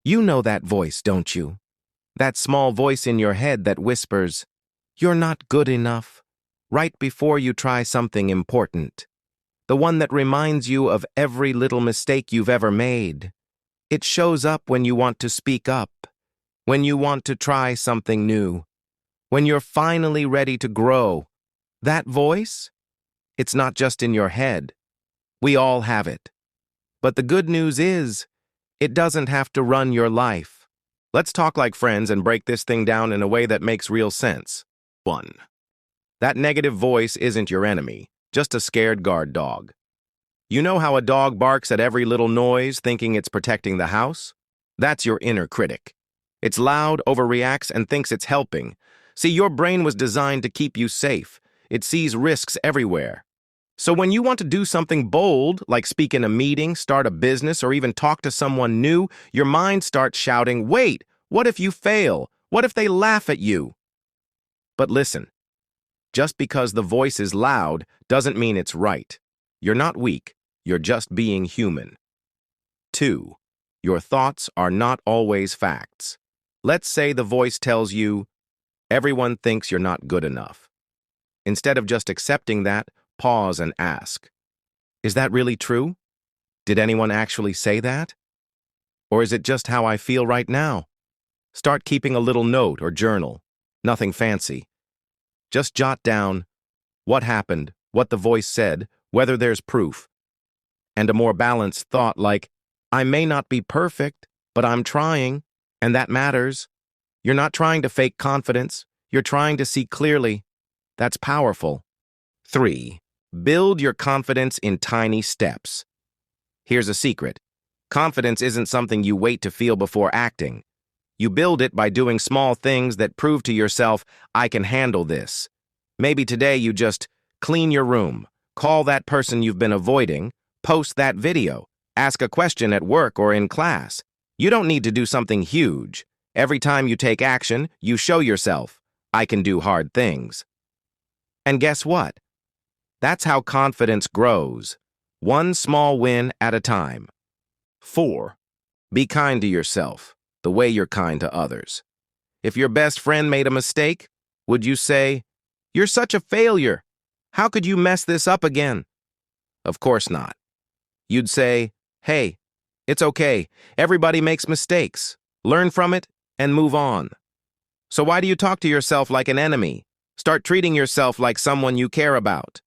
You know that voice, don't you? That small voice in your head that whispers, "You're not good enough," right before you try something important. The one that reminds you of every little mistake you've ever made. It shows up when you want to speak up, when you want to try something new, when you're finally ready to grow. That voice? It's not just in your head. We all have it. But the good news is, it doesn't have to run your life. Let's talk like friends and break this thing down in a way that makes real sense. 1. That negative voice isn't your enemy, just a scared guard dog. You know how a dog barks at every little noise, thinking it's protecting the house? That's your inner critic. It's loud, overreacts, and thinks it's helping. See, your brain was designed to keep you safe. It sees risks everywhere. So when you want to do something bold, like speak in a meeting, start a business, or even talk to someone new, your mind starts shouting, "Wait, what if you fail? What if they laugh at you?" But listen, just because the voice is loud doesn't mean it's right. You're not weak, you're just being human. 2. Your thoughts are not always facts. Let's say the voice tells you, "Everyone thinks you're not good enough." Instead of just accepting that, pause and ask, "Is that really true? Did anyone actually say that? Or is it just how I feel right now?" Start keeping a little note or journal. Nothing fancy. Just jot down what happened, what the voice said, whether there's proof. And a more balanced thought like, "I may not be perfect, but I'm trying, and that matters." You're not trying to fake confidence. You're trying to see clearly. That's powerful. 3. Build your confidence in tiny steps. Here's a secret. Confidence isn't something you wait to feel before acting. You build it by doing small things that prove to yourself, "I can handle this." Maybe today you just clean your room, call that person you've been avoiding, post that video, ask a question at work or in class. You don't need to do something huge. Every time you take action, you show yourself, "I can do hard things." And guess what? That's how confidence grows, one small win at a time. 4. Be kind to yourself, the way you're kind to others. If your best friend made a mistake, would you say, "You're such a failure. How could you mess this up again?" Of course not. You'd say, "Hey, it's okay. Everybody makes mistakes. Learn from it and move on." So why do you talk to yourself like an enemy? Start treating yourself like someone you care about.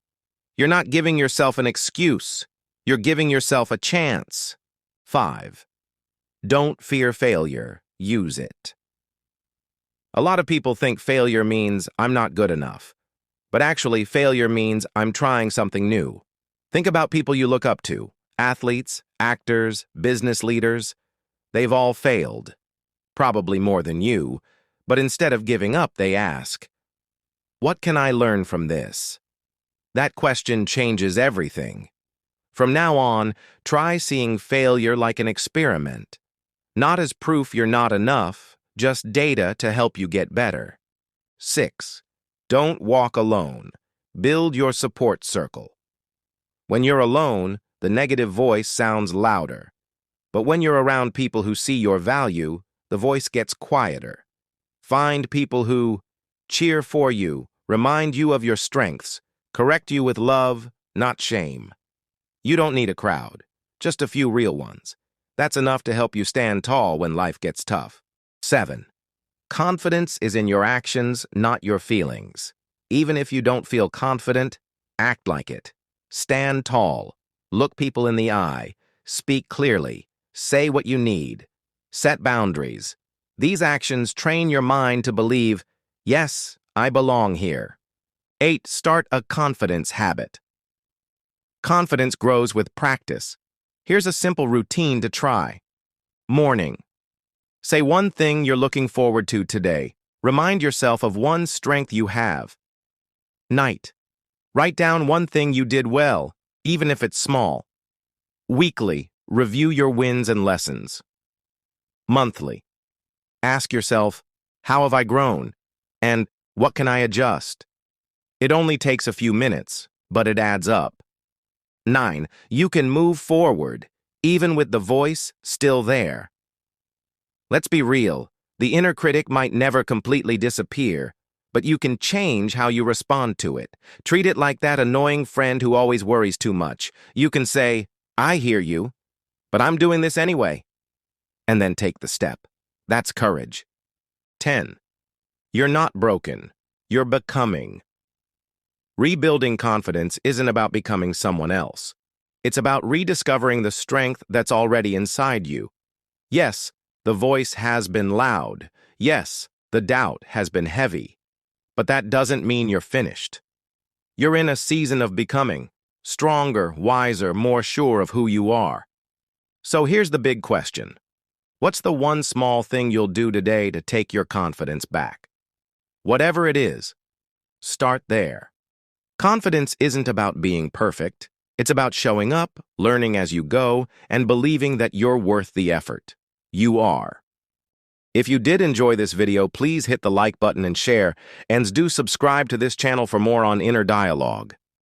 You're not giving yourself an excuse. You're giving yourself a chance. 5. Don't fear failure. Use it. A lot of people think failure means I'm not good enough. But actually, failure means I'm trying something new. Think about people you look up to. Athletes, actors, business leaders. They've all failed. Probably more than you. But instead of giving up, they ask, "What can I learn from this?" That question changes everything. From now on, try seeing failure like an experiment. Not as proof you're not enough, just data to help you get better. 6. Don't walk alone. Build your support circle. When you're alone, the negative voice sounds louder. But when you're around people who see your value, the voice gets quieter. Find people who cheer for you, remind you of your strengths, correct you with love, not shame. You don't need a crowd, just a few real ones. That's enough to help you stand tall when life gets tough. 7. Confidence is in your actions, not your feelings. Even if you don't feel confident, act like it. Stand tall. Look people in the eye. Speak clearly. Say what you need. Set boundaries. These actions train your mind to believe, "Yes, I belong here." 8. Start a confidence habit. Confidence grows with practice. Here's a simple routine to try. Morning. Say one thing you're looking forward to today. Remind yourself of one strength you have. Night. Write down one thing you did well, even if it's small. Weekly. Review your wins and lessons. Monthly. Ask yourself, "How have I grown?" And "What can I adjust?" It only takes a few minutes, but it adds up. 9. You can move forward, even with the voice still there. Let's be real. The inner critic might never completely disappear, but you can change how you respond to it. Treat it like that annoying friend who always worries too much. You can say, I hear you, but I'm doing this anyway. And then take the step. That's courage. 10. You're not broken. You're becoming. Rebuilding confidence isn't about becoming someone else. It's about rediscovering the strength that's already inside you. Yes, the voice has been loud. Yes, the doubt has been heavy. But that doesn't mean you're finished. You're in a season of becoming, stronger, wiser, more sure of who you are. So here's the big question. What's the one small thing you'll do today to take your confidence back? Whatever it is, start there. Confidence isn't about being perfect. It's about showing up, learning as you go, and believing that you're worth the effort. You are. If you did enjoy this video, please hit the like button and share, and do subscribe to this channel for more on inner dialogue.